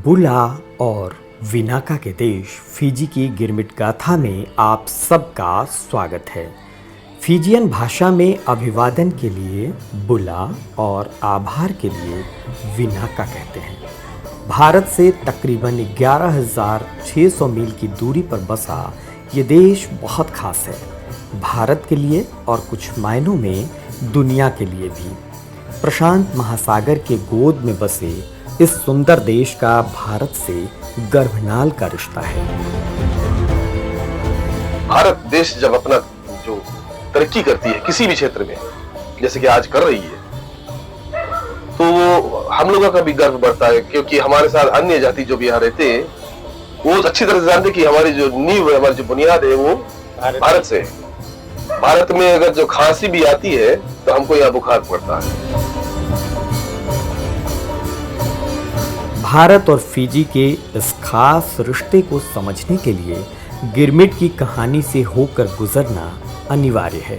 बुला और विनाका के देश फिजी की गिरमिट गाथा में आप सबका स्वागत है। फिजियन भाषा में अभिवादन के लिए बुला और आभार के लिए विनाका कहते हैं। भारत से तकरीबन 11,600 मील की दूरी पर बसा ये देश बहुत खास है, भारत के लिए और कुछ मायनों में दुनिया के लिए भी। प्रशांत महासागर के गोद में बसे इस सुंदर देश का भारत से गर्भनाल का रिश्ता है। भारत देश जब अपना जो तरक्की करती है किसी भी क्षेत्र में, जैसे कि आज कर रही है, तो हम लोगों का भी गर्व बढ़ता है, क्योंकि हमारे साथ अन्य जाति जो भी यहाँ रहते हैं वो अच्छी तरह से जानते कि हमारी जो नींव है, हमारी जो बुनियाद है वो भारत से है। भारत में अगर जो खांसी भी आती है तो हमको यहाँ बुखार पड़ता है। भारत और फिजी के इस खास रिश्ते को समझने के लिए गिरमिट की कहानी से होकर गुजरना अनिवार्य है।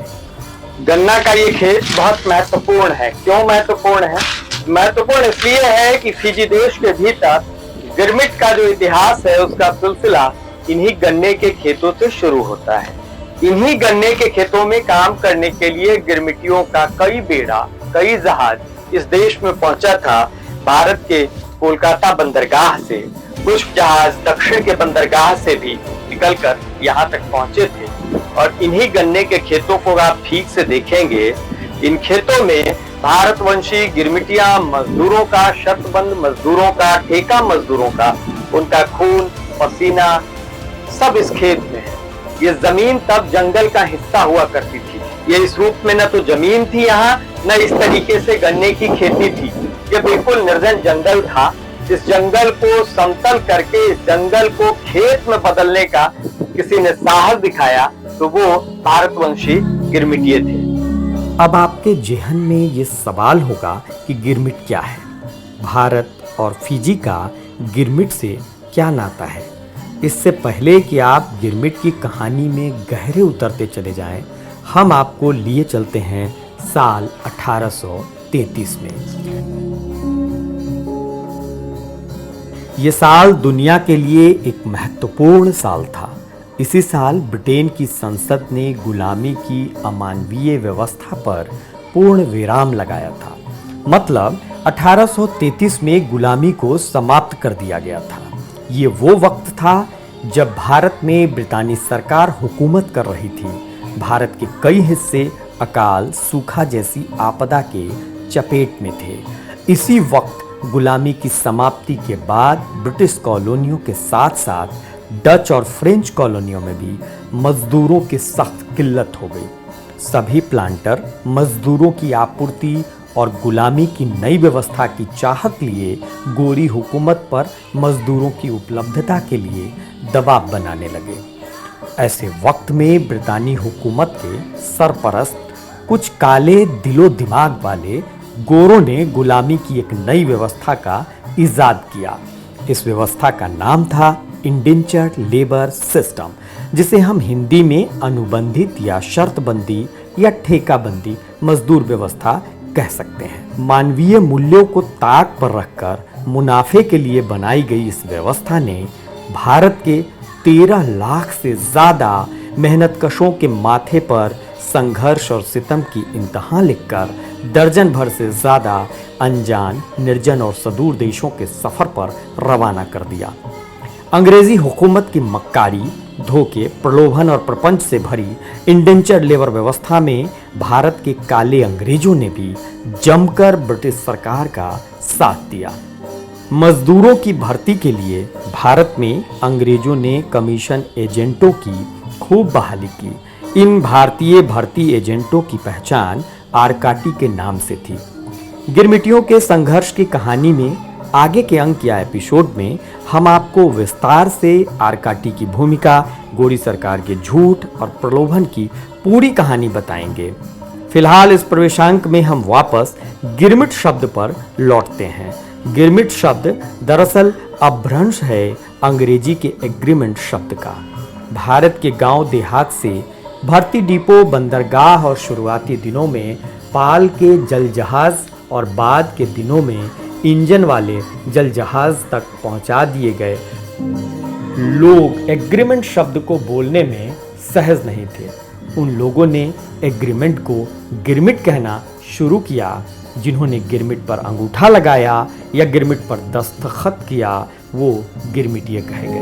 गन्ना का ये खेत बहुत महत्वपूर्ण है। क्यों महत्वपूर्ण है? महत्वपूर्ण इसलिए है कि फिजी देश के भीतर गिरमिट का जो इतिहास है उसका सिलसिला इन्हीं गन्ने के खेतों से शुरू होता है। इन्हीं गन्ने के खेतों में काम करने के लिए गिरमिटियों का कई बेड़ा, कई जहाज इस देश में पहुंचा था। भारत के कोलकाता बंदरगाह से कुछ जहाज दक्षिण के बंदरगाह से भी निकलकर यहाँ तक पहुंचे थे। और इन्हीं गन्ने के खेतों को आप ठीक से देखेंगे, इन खेतों में भारतवंशी गिरमिटिया मजदूरों का, शर्तबंद मजदूरों का, ठेका मजदूरों का, उनका खून पसीना सब इस खेत में है। ये जमीन तब जंगल का हिस्सा हुआ करती थी। ये इस रूप में न तो जमीन थी यहाँ, न इस तरीके से गन्ने की खेती थी। ये बिल्कुल निर्जन जंगल था। इस जंगल को समतल करके इस जंगल को खेत में बदलने का किसी ने साहस दिखाया तो वो भारतवंशी गिरमिटिये थे। अब आपके जेहन में ये सवाल होगा कि गिरमिट क्या है, भारत और फिजी का गिरमिट से क्या नाता है। इससे पहले कि आप गिरमिट की कहानी में गहरे उतरते चले जाएं, हम आपको लिए चलते हैं साल 1833 में। ये साल दुनिया के लिए एक महत्वपूर्ण साल था। इसी साल ब्रिटेन की संसद ने गुलामी की अमानवीय व्यवस्था पर पूर्ण विराम लगाया था। मतलब 1833 में गुलामी को समाप्त कर दिया गया था। ये वो वक्त था जब भारत में ब्रितानी सरकार हुकूमत कर रही थी। भारत के कई हिस्से अकाल, सूखा जैसी आपदा के चपेट में थे। इसी वक्त गुलामी की समाप्ति के बाद ब्रिटिश कॉलोनियों के साथ साथ डच और फ्रेंच कॉलोनियों में भी मजदूरों की सख्त किल्लत हो गई। सभी प्लांटर मजदूरों की आपूर्ति और गुलामी की नई व्यवस्था की चाहत लिए गोरी हुकूमत पर मजदूरों की उपलब्धता के लिए दबाव बनाने लगे। ऐसे वक्त में ब्रितानी हुकूमत के सरपरस्त कुछ काले दिलो दिमाग वाले गोरों ने गुलामी की एक नई व्यवस्था का इजाद किया। इस व्यवस्था का नाम था इंडेंचर्ड लेबर सिस्टम, जिसे हम हिंदी में अनुबंधित या शर्तबंदी या ठेकाबंदी मजदूर व्यवस्था कह सकते हैं। मानवीय मूल्यों को ताक पर रखकर मुनाफे के लिए बनाई गई इस व्यवस्था ने भारत के 13 लाख से ज़्यादा मेहनतकशों के माथे पर संघर्ष और सितम की इंतहा लिखकर दर्जन भर से ज़्यादा अनजान, निर्जन और सुदूर देशों के सफ़र पर रवाना कर दिया। अंग्रेज़ी हुकूमत की मक्कारी, धोखे, प्रलोभन और प्रपंच से भरी इंडेंचर्ड लेबर व्यवस्था में भारत के काले अंग्रेजों ने भी जमकर ब्रिटिश सरकार का साथ दिया। मजदूरों की भर्ती के लिए भारत में अंग्रेजों ने कमीशन एजेंटों की खूब बहाली की। इन भारतीय भर्ती एजेंटों की पहचान आरकाटी के नाम से थी। गिरमिटियों के संघर्ष की कहानी में आगे के अंक या एपिसोड में हम आपको विस्तार से आरकाटी की भूमिका, गोरी सरकार के झूठ और प्रलोभन की पूरी कहानी बताएंगे। फिलहाल इस प्रवेशांक में हम वापस गिरमिट शब्द पर लौटते हैं। गिरमिट शब्द दरअसल अपभ्रंश है अंग्रेजी के एग्रीमेंट शब्द का। भारत के गांव देहात से भर्ती डिपो, बंदरगाह और शुरुआती दिनों में पाल के जल जहाज और बाद के दिनों में इंजन वाले जल जहाज तक पहुंचा दिए गए। लोग एग्रीमेंट शब्द को बोलने में सहज नहीं थे। उन लोगों ने एग्रीमेंट को गिरमिट कहना शुरू किया। जिन्होंने गिरमिट पर अंगूठा लगाया या गिरमिट पर दस्तखत किया वो गिरमिटिये कहे गए।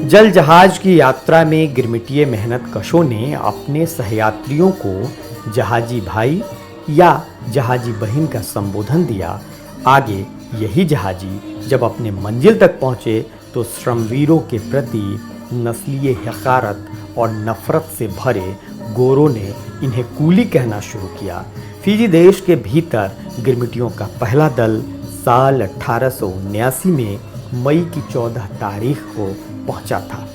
जल जहाज की यात्रा में गिरमिटिये मेहनत कशों ने अपने सहयात्रियों को जहाजी भाई या जहाजी बहन का संबोधन दिया। आगे यही जहाजी जब अपने मंजिल तक पहुंचे तो श्रमवीरों के प्रति नस्लीय हकारत और नफरत से भरे गोरों ने इन्हें कूली कहना शुरू किया। फिजी देश के भीतर गिरमिटियों का पहला दल साल 1879 में मई की 14 तारीख को पहुंचा था।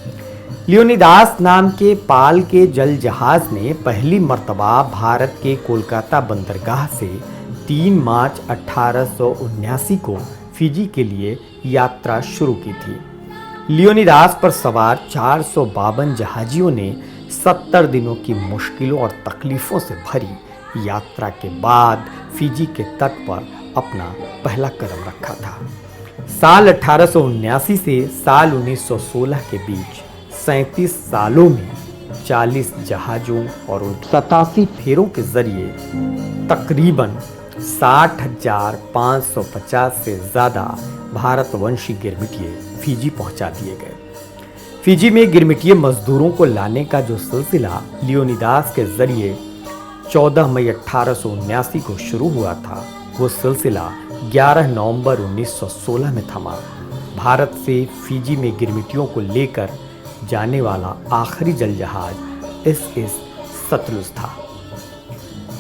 लियोनिदास नाम के पाल के जल जहाज ने पहली मर्तबा भारत के कोलकाता बंदरगाह से 3 मार्च 1879 को फिजी के लिए यात्रा शुरू की थी। लियोनिदास पर सवार 452 जहाजियों ने 70 दिनों की मुश्किलों और तकलीफ़ों से भरी यात्रा के बाद फिजी के तट पर अपना पहला कदम रखा था। साल 1879 से साल 1916 के बीच 37 सालों में 40 जहाज़ों और 87 फेरों के जरिए तकरीबन 60,550 से ज़्यादा भारतवंशी गिरमिटिये फिजी पहुंचा दिए गए। फिजी में गिरमिटिये मजदूरों को लाने का जो सिलसिला लियोनिदास के जरिए 14 मई 1879 को शुरू हुआ था, वो सिलसिला 11 नवंबर 1916 में थमा। भारत से फिजी में गिरमिटियों को लेकर जाने वाला आखिरी जल जहाज SS सतलुज था।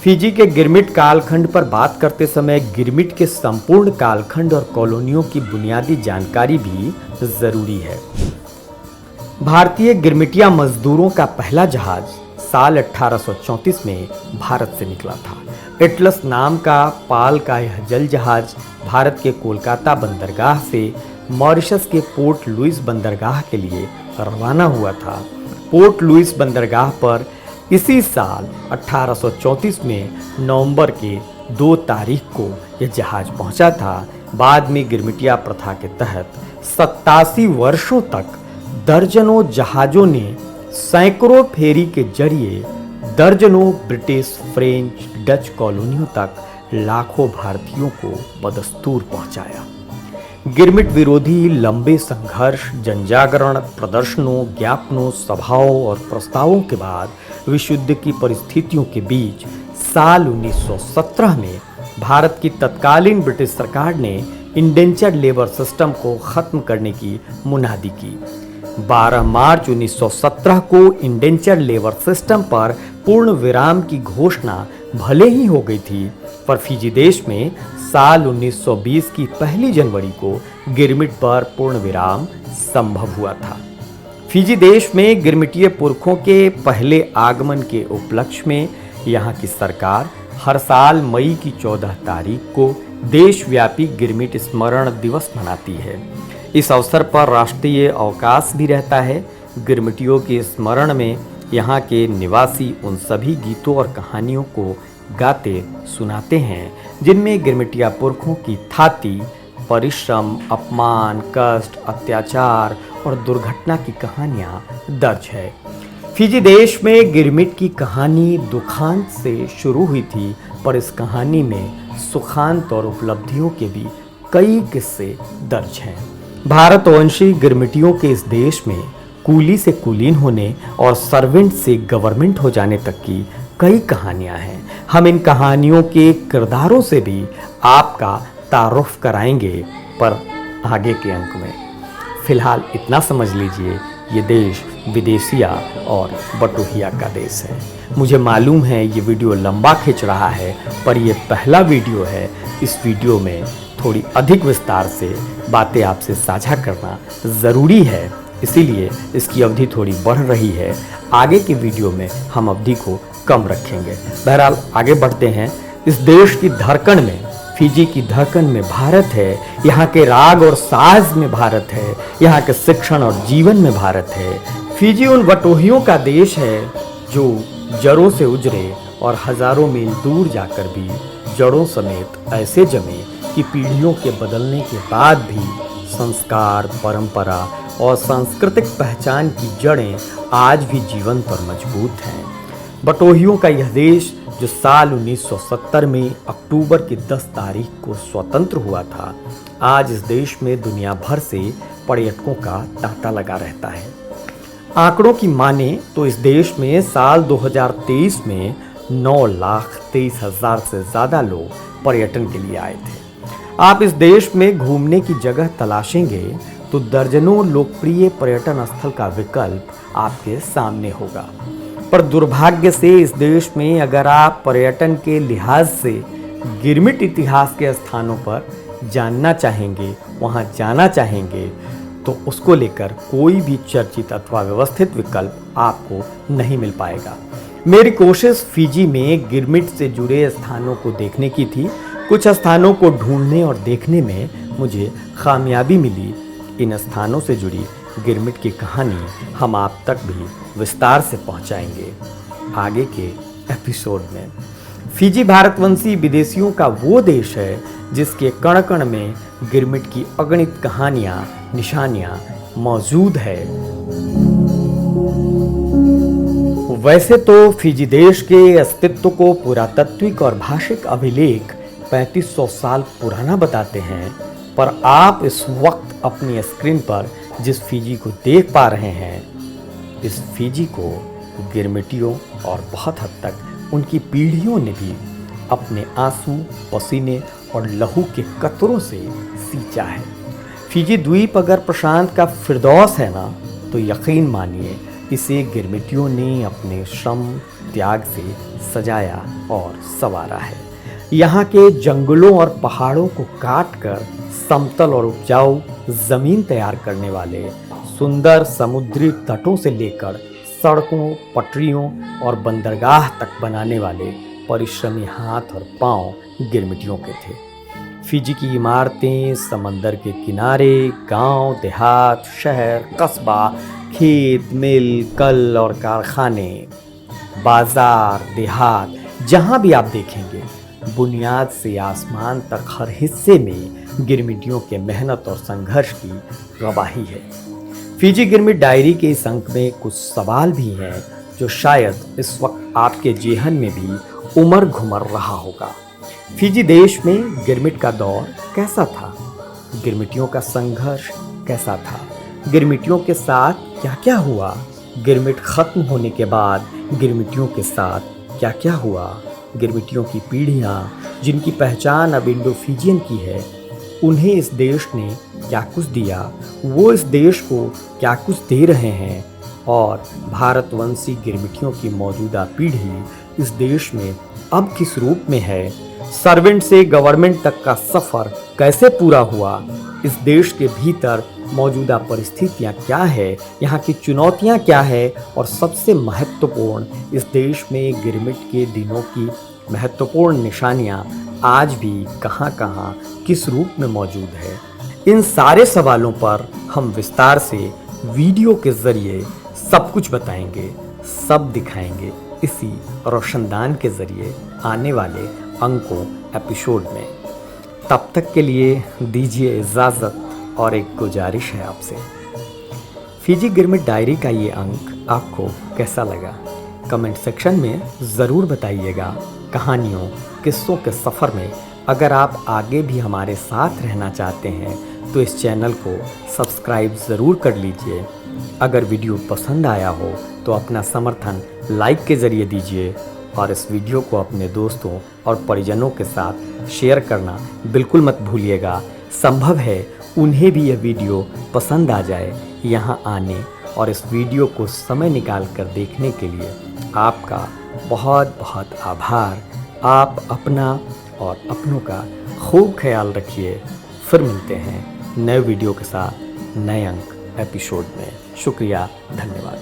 फिजी के गिरमिट कालखंड पर बात करते समय गिरमिट के संपूर्ण कालखंड और कॉलोनियों की बुनियादी जानकारी भी जरूरी है। भारतीय गिरमिटिया मजदूरों का पहला जहाज साल 1834 में भारत से निकला था। एटलस नाम का पाल का यह जल जहाज भारत के कोलकाता बंदरगाह से मॉरिशस के पोर्ट लुइस बंदरगाह के लिए रवाना हुआ था। पोर्ट लुइस बंदरगाह पर इसी साल 1834 में नवंबर के 2 तारीख को यह जहाज पहुंचा था। बाद में गिरमिटिया प्रथा के तहत 87 वर्षों तक दर्जनों जहाज़ों ने सैकड़ों फेरी के जरिए दर्जनों ब्रिटिश, फ्रेंच, डच कॉलोनियों तक लाखों भारतीयों को बदस्तूर पहुंचाया। गिरमिट विरोधी लंबे संघर्ष, जनजागरण, प्रदर्शनों, ज्ञापनों, सभाओं और प्रस्तावों के बाद विश्व युद्ध की परिस्थितियों के बीच साल 1917 में भारत की तत्कालीन ब्रिटिश सरकार ने इंडेंचर्ड लेबर सिस्टम को खत्म करने की मुनादी की। 12 मार्च 1917 को इंडेंचर्ड लेबर सिस्टम पर पूर्ण विराम की घोषणा भले ही हो गई थी, पर फिजी देश में साल 1920 की 1 जनवरी को गिरमिट पर पूर्ण विराम संभव हुआ था। फिजी देश में गिरमिटिये पुरखों के पहले आगमन के उपलक्ष्य में यहाँ की सरकार हर साल मई की 14 तारीख को देशव्यापी गिरमिट स्मरण दिवस मनाती है। इस अवसर पर राष्ट्रीय अवकाश भी रहता है। गिरमिटियों के स्मरण में यहाँ के निवासी उन सभी गीतों और कहानियों को गाते सुनाते हैं जिनमें गिरमिटिया पुरखों की थाती, परिश्रम, अपमान, कष्ट, अत्याचार और दुर्घटना की कहानियाँ दर्ज है। फिजी देश में गिरमिट की कहानी दुखांत से शुरू हुई थी, पर इस कहानी में सुखांत और उपलब्धियों के भी कई किस्से दर्ज हैं। भारतवंशी गिरमिटियों के इस देश में कूली से कुलीन होने और सर्वेंट से गवर्नमेंट हो जाने तक की कई कहानियां हैं। हम इन कहानियों के किरदारों से भी आपका तारुफ कराएंगे, पर आगे के अंक में। फिलहाल इतना समझ लीजिए, ये देश विदेशिया और बटोहिया का देश है। मुझे मालूम है ये वीडियो लंबा खिंच रहा है, पर यह पहला वीडियो है। इस वीडियो में थोड़ी अधिक विस्तार से बातें आपसे साझा करना ज़रूरी है, इसीलिए इसकी अवधि थोड़ी बढ़ रही है। आगे की वीडियो में हम अवधि को कम रखेंगे। बहरहाल आगे बढ़ते हैं। इस देश की धड़कन में, फिजी की धड़कन में भारत है। यहाँ के राग और साज में भारत है। यहाँ के शिक्षण और जीवन में भारत है। फिजी उन बटोहियों का देश है जो जड़ों से उजरे और हजारों मील दूर जाकर भी जड़ों समेत ऐसे जमे उसकी पीढ़ियों के बदलने के बाद भी संस्कार, परंपरा और सांस्कृतिक पहचान की जड़ें आज भी जीवंत और मजबूत हैं। बटोहियों का यह देश जो साल 1970 में अक्टूबर की 10 तारीख को स्वतंत्र हुआ था, आज इस देश में दुनिया भर से पर्यटकों का तांता लगा रहता है। आंकड़ों की माने तो इस देश में साल 2023 में 9,23,000 से ज़्यादा लोग पर्यटन के लिए आए थे। आप इस देश में घूमने की जगह तलाशेंगे तो दर्जनों लोकप्रिय पर्यटन स्थल का विकल्प आपके सामने होगा, पर दुर्भाग्य से इस देश में अगर आप पर्यटन के लिहाज से गिरमिट इतिहास के स्थानों पर जानना चाहेंगे, वहां जाना चाहेंगे, तो उसको लेकर कोई भी चर्चित अथवा व्यवस्थित विकल्प आपको नहीं मिल पाएगा। मेरी कोशिश फिजी में गिरमिट से जुड़े स्थानों को देखने की थी। कुछ स्थानों को ढूंढने और देखने में मुझे कामयाबी मिली। इन स्थानों से जुड़ी गिरमिट की कहानी हम आप तक भी विस्तार से पहुंचाएंगे आगे के एपिसोड में। फिजी भारतवंशी विदेशियों का वो देश है जिसके कण कण में गिरमिट की अगणित कहानियां, निशानियां मौजूद है। वैसे तो फिजी देश के अस्तित्व को पुरातात्विक और भाषिक अभिलेख 3500 साल पुराना बताते हैं, पर आप इस वक्त अपनी स्क्रीन पर जिस फिजी को देख पा रहे हैं, इस फिजी को गिरमिटियों और बहुत हद तक उनकी पीढ़ियों ने भी अपने आंसू, पसीने और लहू के कतरों से सींचा है। फिजी द्वीप अगर प्रशांत का फिरदौस है ना, तो यकीन मानिए इसे गिरमिटियों ने अपने श्रम त्याग से सजाया और संवारा है। यहाँ के जंगलों और पहाड़ों को काटकर समतल और उपजाऊ जमीन तैयार करने वाले, सुंदर समुद्री तटों से लेकर सड़कों, पटरियों और बंदरगाह तक बनाने वाले परिश्रमी हाथ और पांव गिरमिटियों के थे। फिजी की इमारतें समंदर के किनारे, गांव, देहात, शहर, कस्बा, खेत, मिल, कल और कारखाने, बाजार, देहात, जहां भी आप देखेंगे, बुनियाद से आसमान तक हर हिस्से में गिरमिटियों के मेहनत और संघर्ष की गवाही है। फिजी गिरमिट डायरी के इस अंक में कुछ सवाल भी हैं जो शायद इस वक्त आपके जेहन में भी उमड़ घुमड़ रहा होगा। फिजी देश में गिरमिट का दौर कैसा था? गिरमिटियों का संघर्ष कैसा था? गिरमिटियों के साथ क्या क्या हुआ? गिरमिट खत्म होने के बाद गिरमिटियों के साथ क्या क्या हुआ? गिरमिटियों की पीढ़ियाँ जिनकी पहचान अब इंडो फिजियन की है, उन्हें इस देश ने क्या कुछ दिया, वो इस देश को क्या कुछ दे रहे हैं, और भारतवंशी गिरमिटियों की मौजूदा पीढ़ी इस देश में अब किस रूप में है, सर्वेंट से गवर्नमेंट तक का सफ़र कैसे पूरा हुआ, इस देश के भीतर मौजूदा परिस्थितियाँ क्या है, यहाँ की चुनौतियाँ क्या है, और सबसे महत्वपूर्ण इस देश में गिरमिट के दिनों की महत्वपूर्ण निशानियाँ आज भी कहाँ कहाँ किस रूप में मौजूद है। इन सारे सवालों पर हम विस्तार से वीडियो के ज़रिए सब कुछ बताएंगे, सब दिखाएंगे इसी रोशनदान के ज़रिए आने वाले अंकों एपिसोड में। तब तक के लिए दीजिए इजाज़त, और एक गुजारिश है आपसे, फिजी गिरमिट डायरी का ये अंक आपको कैसा लगा कमेंट सेक्शन में ज़रूर बताइएगा। कहानियों, किस्सों के सफ़र में अगर आप आगे भी हमारे साथ रहना चाहते हैं तो इस चैनल को सब्सक्राइब ज़रूर कर लीजिए। अगर वीडियो पसंद आया हो तो अपना समर्थन लाइक के ज़रिए दीजिए, और इस वीडियो को अपने दोस्तों और परिजनों के साथ शेयर करना बिल्कुल मत भूलिएगा। संभव है उन्हें भी यह वीडियो पसंद आ जाए। यहाँ आने और इस वीडियो को समय निकाल कर देखने के लिए आपका बहुत बहुत आभार। आप अपना और अपनों का खूब ख्याल रखिए। फिर मिलते हैं नए वीडियो के साथ, नए अंक एपिसोड में। शुक्रिया, धन्यवाद।